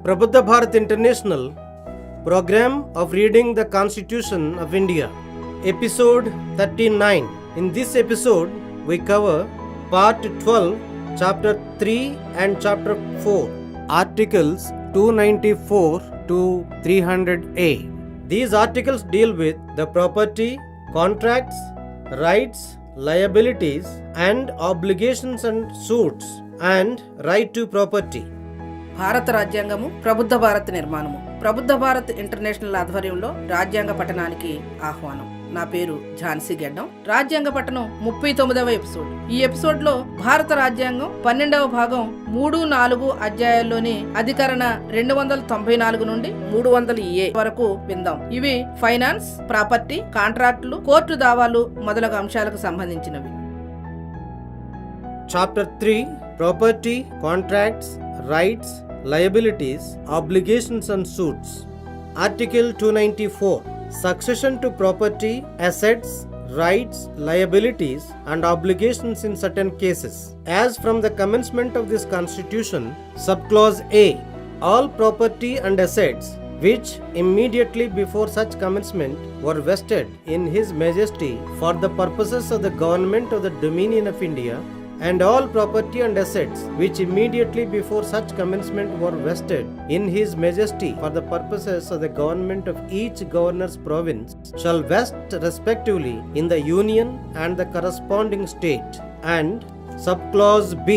Prabhuddha Bharat International Program of Reading the Constitution of India, Episode 39. In this episode, we cover Part 12, Chapter 3 and Chapter 4, Articles 294 to 300A. These articles deal with the property, contracts, rights, liabilities, and obligations and suits, and right to property. భారత రాజ్యాంగము ప్రబుద్ధ భారత్ నిర్మాణము. Prabuddha Bharat international ఆధ్వర్యంలో రాజ్యాంగ పఠనానికి ఆహ్వానం. నా పేరు ఝాన్సీ గెడ్డం. రాజ్యాంగ పఠనం 39వ ఎపిసోడ్. ఈ ఎపిసోడ్ లో భారత రాజ్యాంగం 12వ భాగం 3-4 అధ్యాయాల్లోని అధికరణ 294 నుండి 300A వరకు విందాం. ఇవి ఫైనాన్స్, ప్రాపర్టీ, కాంట్రాక్టులు, కోర్టు దావాలు మొదలగు అంశాలకు సంబంధించినవి. Chapter 3, Property, Contracts, Rights, Liabilities, Obligations and Suits. Article 294, Succession to property, assets, rights, liabilities and obligations in certain cases. As from the commencement of this Constitution, subclause A, all property and assets which immediately before such commencement were vested in His Majesty for the purposes of the government of the Dominion of India, and all property and assets which immediately before such commencement were vested in His Majesty for the purposes of the government of each governor's province shall vest respectively in the Union and the corresponding state. And subclause B,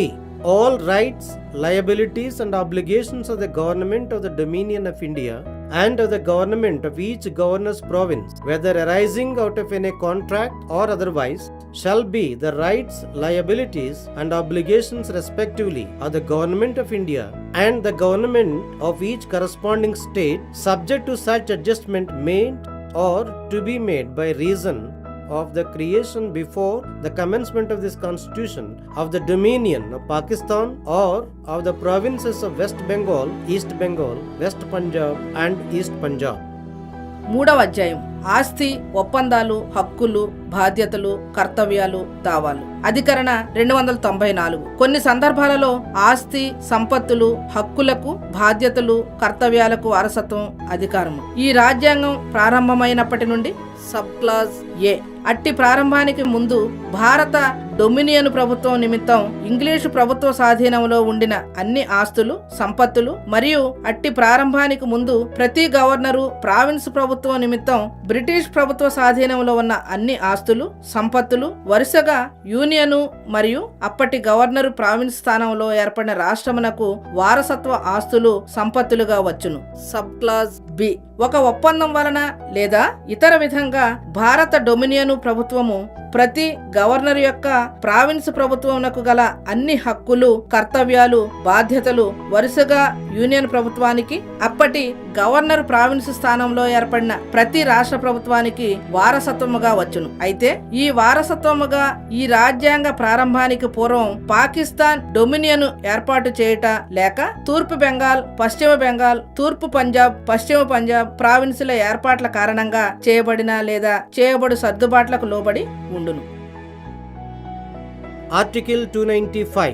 all rights, liabilities and obligations of the government of the Dominion of India and of the government of each governor's province, whether arising out of any contract or otherwise, shall be the rights, liabilities and obligations respectively of the government of India and the government of each corresponding state, subject to such adjustment made or to be made by reason of the creation before the commencement of this Constitution of the Dominion of Pakistan or of the provinces of West Bengal, East Bengal, West Punjab and East Punjab. 3వ అధ్యాయం. ఆస్తి, ఒప్పందాలు, హక్కులు, బాధ్యతలు, కర్తవ్యాలు, దావాలు. అధికరణ 294. కొన్ని సందర్భాలలో ఆస్తి, సంపత్తులు, హక్కులకు, బాధ్యతలు, కర్తవ్యాలకు వారసత్వం అధికారము. ఈ రాజ్యాంగం ప్రారంభమైనప్పటి నుండి సబ్ క్లాజ్ ఏ, అట్టి ప్రారంభానికి ముందు భారత డొమినియన్ ప్రభుత్వం నిమిత్తం ఇంగ్లీషు ప్రభుత్వ స్వాధీనంలో ఉండిన అన్ని ఆస్తులు, సంపత్తులు మరియు అట్టి ప్రారంభానికి ముందు ప్రతి గవర్నరు ప్రావిన్స్ ప్రభుత్వం నిమిత్తం బ్రిటిష్ ప్రభుత్వ స్వాధీనంలో ఉన్న అన్ని ఆస్తులు, సంపత్తులు వరుసగా యూనియను మరియు అప్పటి గవర్నరు ప్రావిన్స్ స్థానంలో ఏర్పడిన రాష్ట్రమునకు వారసత్వ ఆస్తులు, సంపత్తులుగా వచ్చును. సబ్ క్లాజ్ బి, ఒక ఒప్పందం వలన లేదా ఇతర విధంగా భారత డొమినియను ప్రభుత్వము ప్రతి గవర్నర్ యొక్క ప్రావిన్స్ ప్రభుత్వమునకు గల అన్ని హక్కులు, కర్తవ్యాలు, బాధ్యతలు వరుసగా యూనియన్ ప్రభుత్వానికి, అప్పటి గవర్నర్ ప్రావిన్స్ స్థానంలో ఏర్పడిన ప్రతి రాష్ట్ర ప్రభుత్వానికి వారసత్వముగా వచ్చును. అయితే ఈ వారసత్వముగా ఈ రాజ్యాంగ ప్రారంభానికి పూర్వం పాకిస్తాన్ డొమినియన్ ఏర్పాటు చేయుట లేక తూర్పు బెంగాల్, పశ్చిమ బెంగాల్, తూర్పు పంజాబ్, పశ్చిమ పంజాబ్ ప్రావిన్సుల ఏర్పాట్ల కారణంగా చేయబడిన లేదా చేయబడు సర్దుబాట్లకు లోబడి ఉండును. Article 295,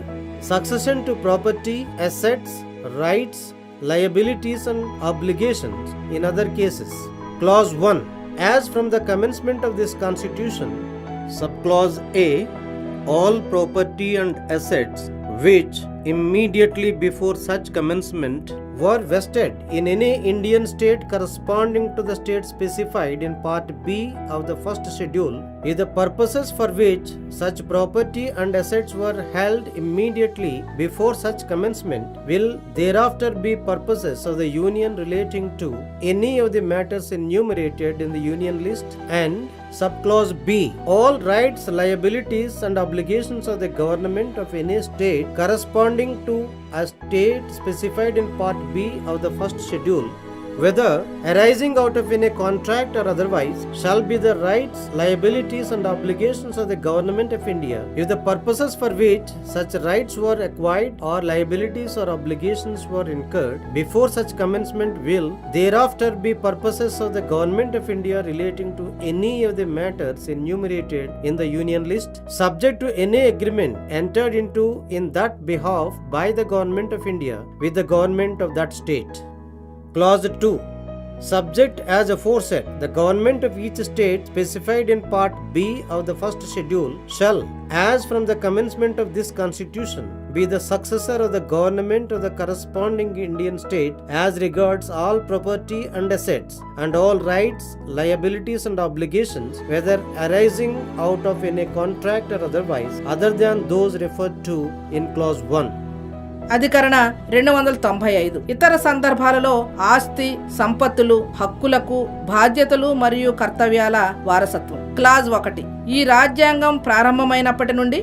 Succession to property, assets, rights, liabilities and obligations in other cases. Clause 1, as from the commencement of this Constitution, subclause A, all property and assets which immediately before such commencement were vested in any Indian state corresponding to the state specified in Part B of the first schedule, is the purposes for which such property and assets were held immediately before such commencement will thereafter be purposes of the Union relating to any of the matters enumerated in the Union list. And subclause B, all rights, liabilities and obligations of the government of any state corresponding to a state specified in Part B of the first schedule whether arising out of any contract or otherwise, shall be the rights, liabilities and obligations of the Government of India, if the purposes for which such rights were acquired or liabilities or obligations were incurred before such commencement will thereafter be purposes of the Government of India relating to any of the matters enumerated in the Union list, subject to any agreement entered into in that behalf by the Government of India with the government of that state. Clause 2. Subject as aforesaid, the government of each state specified in Part B of the first schedule shall, as from the commencement of this Constitution, be the successor of the government of the corresponding Indian state as regards all property and assets, and all rights, liabilities and obligations, whether arising out of any contract or otherwise, other than those referred to in Clause 1. అధికరణ 295. ఇతర సందర్భాలలో ఆస్తి, సంపత్తులు, హక్కులకు, బాధ్యతలు మరియు కర్తవ్యాల వారసత్వం. Clause 1. ఈ రాజ్యాంగం ప్రారంభమైనప్పటి నుండి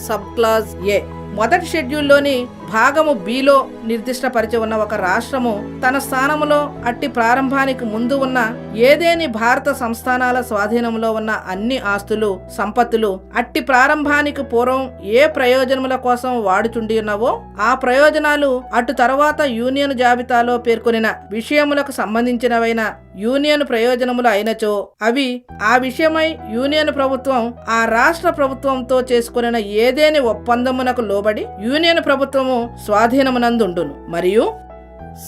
సబ్ క్లాజ్ ఏ మొదటి షెడ్యూల్లోని భాగము బిలో నిర్దిష్టపరిచి ఉన్న ఒక రాష్ట్రము తన స్థానములో అట్టి ప్రారంభానికి ముందు ఉన్న ఏదేని భారత సంస్థానాల స్వాధీనంలో ఉన్న అన్ని ఆస్తులు, సంపత్తులు అట్టి ప్రారంభానికి పూర్వం ఏ ప్రయోజనముల కోసం వాడుచుండి ఉన్నవో ఆ ప్రయోజనాలు అటు తర్వాత యూనియన్ జాబితాలో పేర్కొనిన విషయములకు సంబంధించినవైన యూనియన్ ప్రయోజనములు అయినచో అవి ఆ విషయమై యూనియన్ ప్రభుత్వం ఆ రాష్ట్ర ప్రభుత్వంతో చేసుకున్న ఏదేని ఒప్పందమునకు లోబడి యూనియన్ ప్రభుత్వము స్వాధీనమునందుండును. మరియు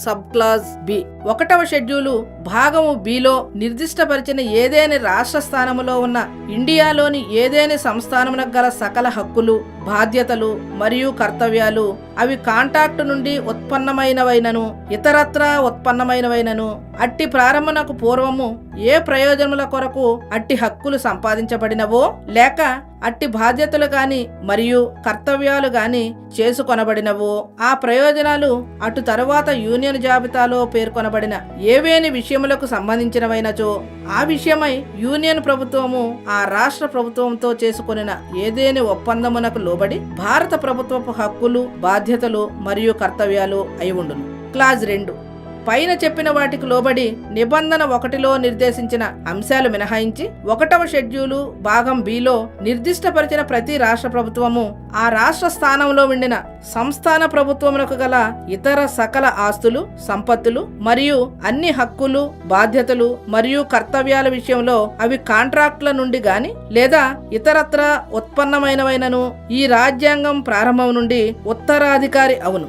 సబ్ క్లాజ్ బి 1వ షెడ్యూలు భాగము బిలో నిర్దిష్టపరిచిన ఏదేని రాష్ట్ర స్థానములో ఉన్న ఇండియాలోని ఏదేని సంస్థానమునకు గల సకల హక్కులు, బాధ్యతలు మరియు కర్తవ్యాలు అవి కాంట్రాక్టు నుండి ఉత్పన్నమైనవైనను ఇతరత్రా ఉత్పన్నమైనవైనను అట్టి ప్రారంభమునకు పూర్వము ఏ ప్రయోజనముల కొరకు అట్టి హక్కులు సంపాదించబడినవో లేక అట్టి బాధ్యతలు గాని మరియు కర్తవ్యాలు గాని చేసుకొనబడినవో ఆ ప్రయోజనాలు అటు తరువాత యూనియన్ జాబితాలో పేర్కొనబడిన ఏవేని విషయములకు సంబంధించినవైనచో ఆ విషయమై యూనియన్ ప్రభుత్వము ఆ రాష్ట్ర ప్రభుత్వంతో చేసుకొనిన ఏదేని ఒప్పందమునకు లోబడి భారత ప్రభుత్వపు హక్కులు, బాధ్యతలు మరియు కర్తవ్యాలు అయి ఉండును. క్లాజ్ 2. పైన చెప్పిన వాటికి లోబడి నిబంధన 1లో నిర్దేశించిన అంశాలు మినహాయించి 1వ షెడ్యూలు భాగం బిలో నిర్దిష్టపరిచిన ప్రతి రాష్ట్ర ప్రభుత్వము ఆ రాష్ట్ర స్థానంలో ఉండిన సంస్థాన ప్రభుత్వములకు గల ఇతర సకల ఆస్తులు, సంపత్తులు మరియు అన్ని హక్కులు, బాధ్యతలు మరియు కర్తవ్యాల విషయంలో అవి కాంట్రాక్టుల నుండి గాని లేదా ఇతరత్రా ఉత్పన్నమైనవైనను ఈ రాజ్యాంగం ప్రారంభం నుండి ఉత్తరాధికారి అవును.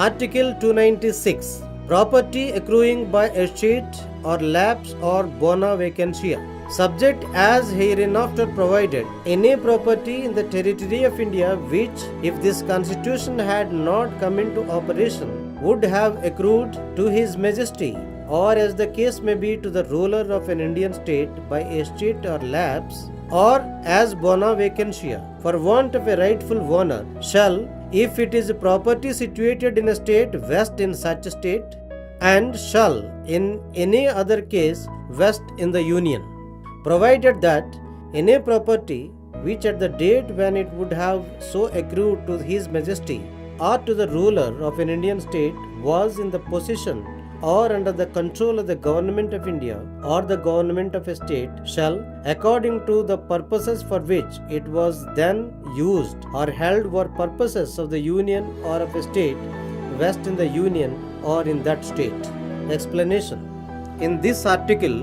Article 296. Property accruing by estate or lapse or bona vacantia. Subject as hereinafter provided, any property in the territory of India which, if this Constitution had not come into operation, would have accrued to His Majesty, or as the case may be to the ruler of an Indian state by estate or lapse, or as bona vacantia, for want of a rightful owner, shall, if it is property situated in a state, vest in such a state, and shall, in any other case, vest in the Union, provided that any property which at the date when it would have so accrued to His Majesty or to the ruler of an Indian state was in the possession or under the control of the Government of India or the Government of a state, shall, according to the purposes for which it was then used or held for purposes of the Union or of a state, vest in the Union or in that state. Explanation. In this article,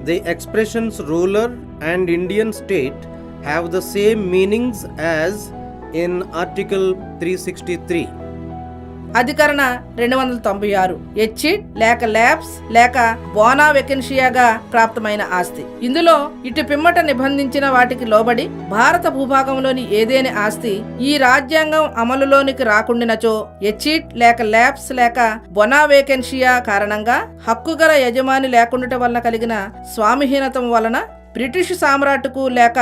the expressions ruler and Indian state have the same meanings as in Article 363. అధికరణ 296. ఎచ్చిట్ లేక labs లేక బోనా వెకెన్షియాగా ప్రాప్తమైన ఆస్తి. ఇందులో ఇటు పిమ్మట నిబంధించిన వాటికి లోబడి భారత భూభాగంలోని ఏదేని ఆస్తి ఈ రాజ్యాంగం అమలులోనికి రాకుండినచో ఎచ్చిట్ లేక ల్యాబ్స్ లేక బోనా వేకెన్షియా కారణంగా హక్కుగల యజమాని లేకుండుట వలన కలిగిన స్వామిహీనతం వలన బ్రిటిష్ సామ్రాట్టుకు లేక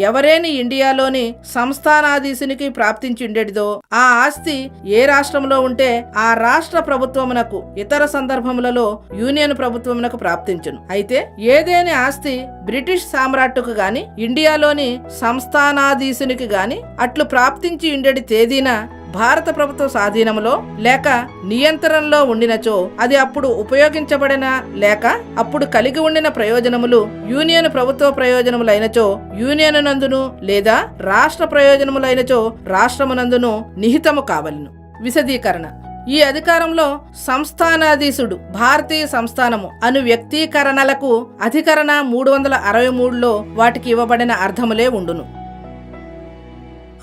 ఎవరేని ఇండియాలోని సంస్థానాధీశునికి ప్రాప్తించిండేటిదో ఆ ఆస్తి ఏ రాష్ట్రంలో ఉంటే ఆ రాష్ట్ర ప్రభుత్వమునకు ఇతర సందర్భములలో యూనియన్ ప్రభుత్వమునకు ప్రాప్తించును. అయితే ఏదేని ఆస్తి బ్రిటిష్ సామ్రాట్టుకు గాని ఇండియాలోని సంస్థానాధీశునికి గాని అట్లు ప్రాప్తించి ఉండేటి తేదీన భారత ప్రభుత్వ స్వాధీనంలో లేక నియంత్రణలో ఉండినచో అది అప్పుడు ఉపయోగించబడిన లేక అప్పుడు కలిగి ఉండిన ప్రయోజనములు యూనియన్ ప్రభుత్వ ప్రయోజనములైనచో యూనియన్ నందును లేదా రాష్ట్ర ప్రయోజనములైనచో రాష్ట్రమునందును నిహితము కావలెను. విశదీకరణ: ఈ అధికారంలో సంస్థానాధీశుడు భారతీయ సంస్థానము అను వ్యక్తీకరణలకు అధికరణ 363లో వాటికి ఇవ్వబడిన అర్థములే ఉండును.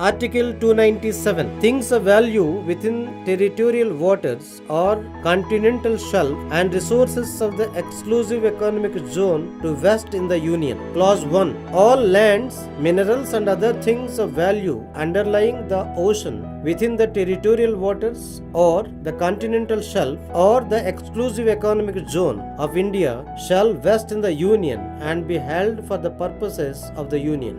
Article 297. Things of value within territorial waters or continental shelf and resources of the exclusive economic zone to west in the Union. Clause 1. All lands, minerals and other things of value underlying the ocean within the territorial waters or the continental shelf or the exclusive economic zone of India shall vest in the Union and be held for the purposes of the Union.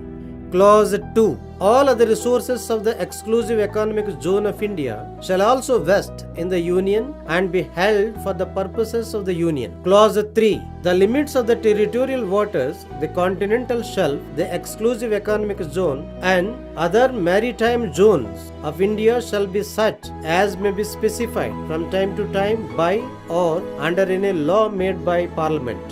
Clause 2. All other resources of the exclusive economic zone of India shall also vest in the Union and be held for the purposes of the Union. Clause 3. The limits of the territorial waters, the continental shelf, the exclusive economic zone and other maritime zones of India shall be such as may be specified from time to time by or under any law made by Parliament.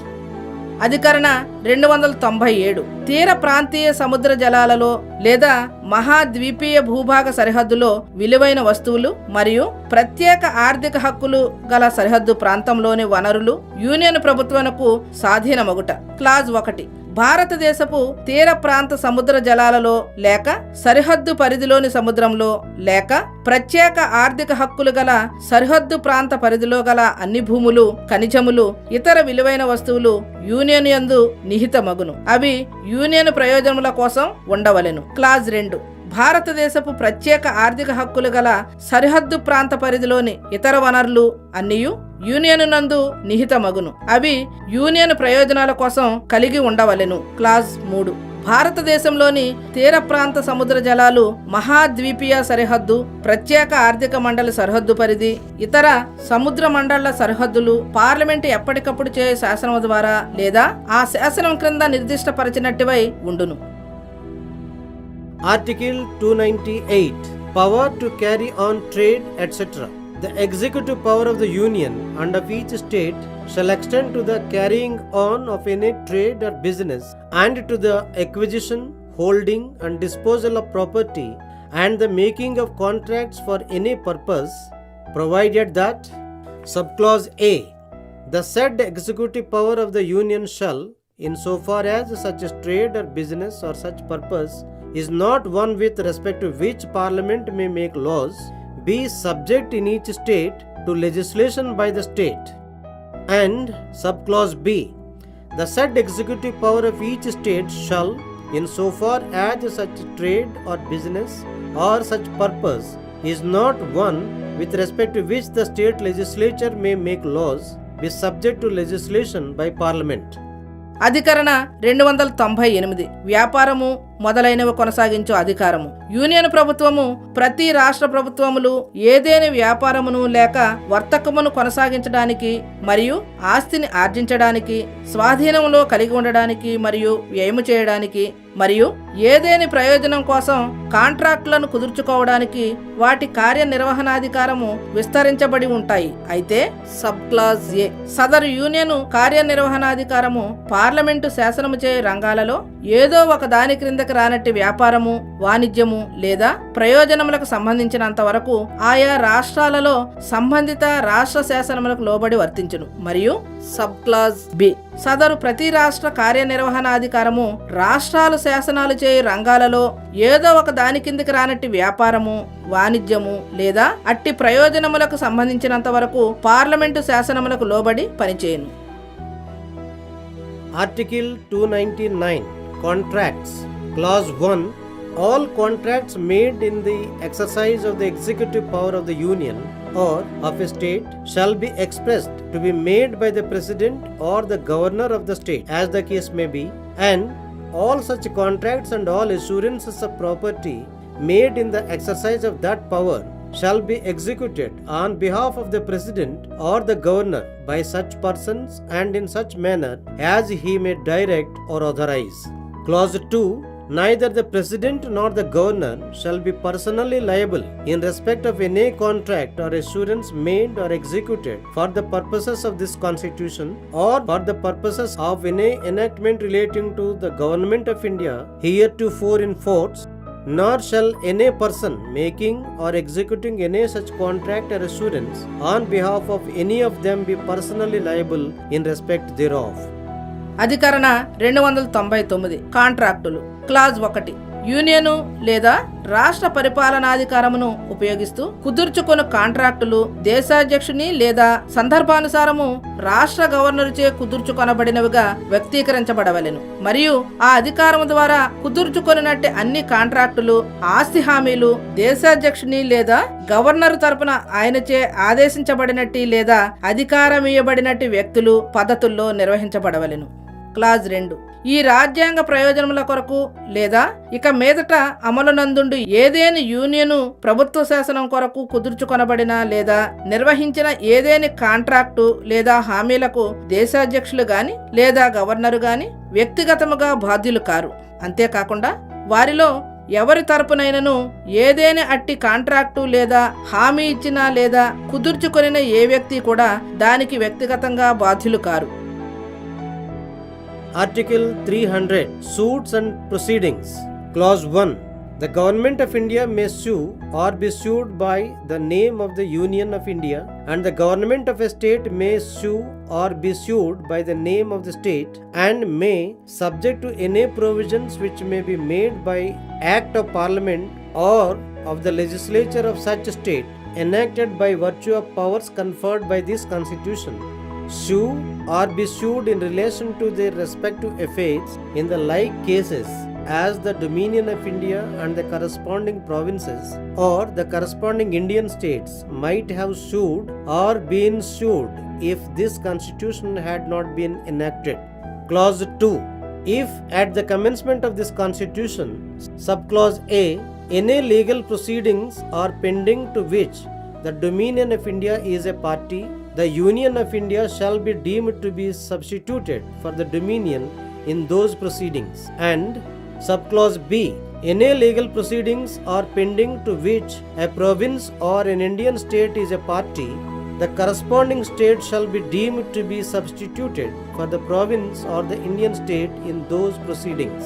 అధికరణ 297. తీర ప్రాంతీయ సముద్ర జలాలలో లేదా మహాద్వీపీయ భూభాగ సరిహద్దులో విలువైన వస్తువులు మరియు ప్రత్యేక ఆర్థిక హక్కులు గల సరిహద్దు ప్రాంతంలోని వనరులు యూనియన్ ప్రభుత్వానికి స్వాధీనమగుట. క్లాజ్ 1. భారతదేశపు తీర ప్రాంత సముద్ర జలాలలో లేక సరిహద్దు పరిధిలోని సముద్రంలో లేక ప్రత్యేక ఆర్థిక హక్కులు గల సరిహద్దు ప్రాంత పరిధిలో గల అన్ని భూములు, ఖనిజములు, ఇతర విలువైన వస్తువులు యూనియన్ యందు నిహితమగును. అవి యూనియన్ ప్రయోజనముల కోసం ఉండవలెను. క్లాజ్ 2. భారతదేశపు ప్రత్యేక ఆర్థిక హక్కులు గల సరిహద్దు ప్రాంత పరిధిలోని ఇతర వనరులు అన్నియు యూనియన్ నందు నిహితమగును. అవి యూనియన్ ప్రయోజనాల కోసం కలిగి ఉండవలెను. క్లాజ్ 3. భారతదేశంలోని తీర ప్రాంత సముద్ర జలాలు, మహాద్వీపీయ సరిహద్దు, ప్రత్యేక ఆర్థిక మండలి సరిహద్దు పరిధి, ఇతర సముద్ర మండళ్ల సరిహద్దులు పార్లమెంటు ఎప్పటికప్పుడు చేయు శాసనం ద్వారా లేదా ఆ శాసనం క్రింద నిర్దిష్టపరిచినట్టువై ఉండును. Article 298. Power to carry on trade, etc. The executive power of the Union and of each state shall extend to the carrying on of any trade or business and to the acquisition, holding and disposal of property and the making of contracts for any purpose, provided that subclause A. The said executive power of the Union shall, in so far as such trade or business or such purpose is not one with respect to which Parliament may make laws, be subject in each state to legislation by the state. And subclause B. The said executive power of each state shall, in so far as such trade or business or such purpose is not one with respect to which the state legislature may make laws, be subject to legislation by Parliament. అధికరణ 298. వ్యాపారము మొదలైనవి కొనసాగించు అధికారము. Union ప్రభుత్వము ప్రతి రాష్ట్ర ప్రభుత్వములు ఏదేని వ్యాపారమును లేక వర్తకమును కొనసాగించడానికి మరియు ఆస్తిని ఆర్జించడానికి, స్వాధీనంలో కలిగి ఉండడానికి మరియు వ్యయము చేయడానికి మరియు ఏదేని ప్రయోజనం కోసం కాంట్రాక్టులను కుదుర్చుకోవడానికి వాటి కార్యనిర్వహణాధికారము విస్తరించబడి ఉంటాయి. అయితే సబ్ క్లాజ్ ఏ. సదరు యూనియన్ కార్యనిర్వహణాధికారము పార్లమెంటు శాసనము చేయు రంగాలలో ఏదో ఒక దాని క్రిందకి రానట్టి వ్యాపారము, వాణిజ్యము లేదా ప్రయోజనములకు సంబంధించినంత వరకు ఆయా రాష్ట్రాలలో సంబంధిత రాష్ట్ర శాసనములకు లోబడి వర్తించును. మరియు సబ్ క్లాజ్ బి. సదరు ప్రతి రాష్ట్ర కార్యనిర్వహణాధికారము రాష్ట్రాలు శాసనాలు చేయు రంగాలలో ఏదో ఒక దాని కిందకి రానట్టి వ్యాపారము, వాణిజ్యము లేదా అట్టి ప్రయోజనములకు సంబంధించినంత వరకు పార్లమెంటు శాసనములకు లోబడి పనిచేయును. Article 299. Contracts. Clause 1. All contracts made in the exercise of the executive power of the Union or of a state shall be expressed to be made by the President or the Governor of the state, as the case may be, and all such contracts and all assurances of property made in the exercise of that power shall be executed on behalf of the President or the Governor by such persons and in such manner as he may direct or authorize. Clause 2. Neither the president nor the governor shall be personally liable in respect of any contract or assurance made or executed for the purposes of this Constitution or for the purposes of any enactment relating to the government of India heretofore in force, nor shall any person making or executing any such contract or assurance on behalf of any of them be personally liable in respect thereof. అధికరణ 299 కాంట్రాక్టులు. Clause 1 union లేదా రాష్ట్ర పరిపాలనాధికారమును ఉపయోగిస్తూ కుదుర్చుకొను కాంట్రాక్టులు దేశాధ్యక్షుని లేదా సందర్భానుసారము రాష్ట్ర గవర్నరుచే కుదుర్చుకొనబడినవిగా వ్యక్తీకరించబడవలెను. మరియు ఆ అధికారము ద్వారా కుదుర్చుకొనినట్టి అన్ని కాంట్రాక్టులు, ఆస్తి హామీలు దేశాధ్యక్షుని లేదా గవర్నరు తరపున ఆయనచే ఆదేశించబడినట్టి లేదా అధికారమియ్యబడినట్టి వ్యక్తులు పద్ధతుల్లో నిర్వహించబడవలెను. క్లాజ్ 2 ఈ రాజ్యాంగ ప్రయోజనముల కొరకు లేదా ఇక మీదట అమలునందుండు ఏదేని యూనియను ప్రభుత్వ శాసనం కొరకు కుదుర్చుకొనబడిన లేదా నిర్వహించిన ఏదేని కాంట్రాక్టు లేదా హామీలకు దేశాధ్యక్షులు గాని లేదా గవర్నరు గాని వ్యక్తిగతముగా బాధ్యులు కారు. అంతేకాకుండా వారిలో ఎవరి తరపునైనను ఏదేని అట్టి కాంట్రాక్టు లేదా హామీ ఇచ్చినా లేదా కుదుర్చుకొనిన ఏ వ్యక్తి కూడా దానికి వ్యక్తిగతంగా బాధ్యులు car. Article 300 Suits and Proceedings. Clause 1 The Government of India may sue or be sued by the name of the Union of India, and the Government of a state may sue or be sued by the name of the state, and may, subject to any provisions which may be made by Act of Parliament or of the legislature of such state, enacted by virtue of powers conferred by this Constitution, sue or be sued in relation to their respective affairs in the like cases as the Dominion of India and the corresponding provinces or the corresponding Indian states might have sued or been sued if this Constitution had not been enacted. Clause 2 If at the commencement of this Constitution, subclause A, any legal proceedings are pending to which the Dominion of India is a party, the Union of India shall be deemed to be substituted for the Dominion in those proceedings. And subclause B, any legal proceedings are pending to which a province or an Indian state is a party, the corresponding state shall be deemed to be substituted for the province or the Indian state in those proceedings.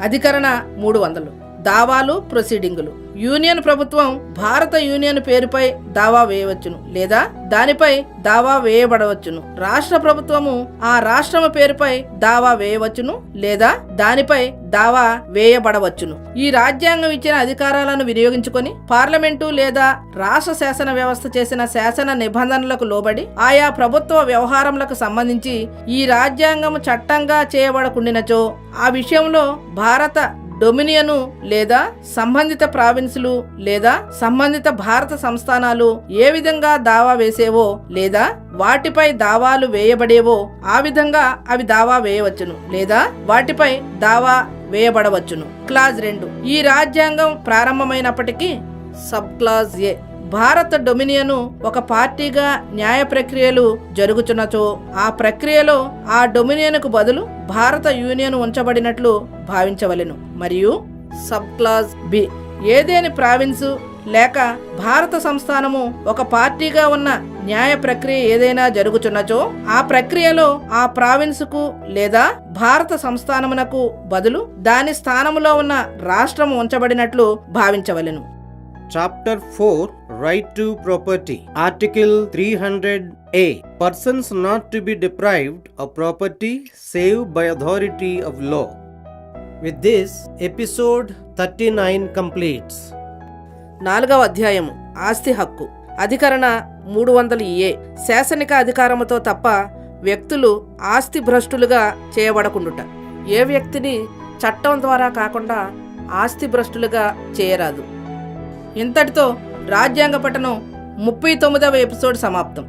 అధికరణ 300 దావాలు ప్రొసీడింగులు. Union ప్రభుత్వం భారత union పేరుపై దావా వేయవచ్చును లేదా దానిపై దావా వేయబడవచ్చును. రాష్ట్ర ప్రభుత్వము ఆ రాష్ట్రము పేరుపై దావా వేయవచ్చును లేదా దానిపై దావా వేయబడవచ్చును. ఈ రాజ్యాంగం ఇచ్చిన అధికారాలను వినియోగించుకొని పార్లమెంటు లేదా రాష్ట్ర శాసన వ్యవస్థ చేసిన శాసన నిబంధనలకు లోబడి ఆయా ప్రభుత్వ వ్యవహారములకు సంబంధించి ఈ రాజ్యాంగము చట్టంగా చేయబడకుండినచో ఆ విషయంలో భారత డొమినియను లేదా సంబంధిత ప్రావిన్సులు లేదా సంబంధిత భారత సంస్థానాలు ఏ విధంగా దావా వేసేవో లేదా వాటిపై దావాలు వేయబడేవో ఆ విధంగా అవి దావా వేయవచ్చును లేదా వాటిపై దావా వేయబడవచ్చును. క్లాజ్ 2 ఈ రాజ్యాంగం ప్రారంభమైనప్పటికీ సబ్ క్లాజ్ ఏ భారత డొమినియను ఒక పార్టీగా న్యాయ ప్రక్రియలు జరుగుచున్నచో ఆ ప్రక్రియలో ఆ డొమినియన్కు బదులు భారత యూనియన్ ఉంచబడినట్లు భావించవలెను. మరియు సబ్ క్లాజ్ బి ఏదేని ప్రావిన్సు లేక భారత సంస్థానము ఒక పార్టీగా ఉన్న న్యాయ ప్రక్రియ ఏదైనా జరుగుచున్నచో ఆ ప్రక్రియలో ఆ ప్రావిన్సుకు లేదా భారత సంస్థానమునకు బదులు దాని స్థానములో ఉన్న రాష్ట్రము ఉంచబడినట్లు భావించవలెను. Chapter 4 Right to Property. Article 300A Persons not to be deprived of property save by authority of law. With this, episode 39 completes. 4వ అధ్యాయము ఆస్తి హక్కు. అధికరణ 300A శాసనిక అధికారముతో తప్ప వ్యక్తులు ఆస్తి భ్రష్టులుగా చేయబడకుండుట. ఏ వ్యక్తిని చట్టం ద్వారా కాకుండా ఆస్తి భ్రష్టులుగా చేయరాదు. ఇంతటితో రాజ్యాంగ పఠనం 39వ ఎపిసోడ్ సమాప్తం.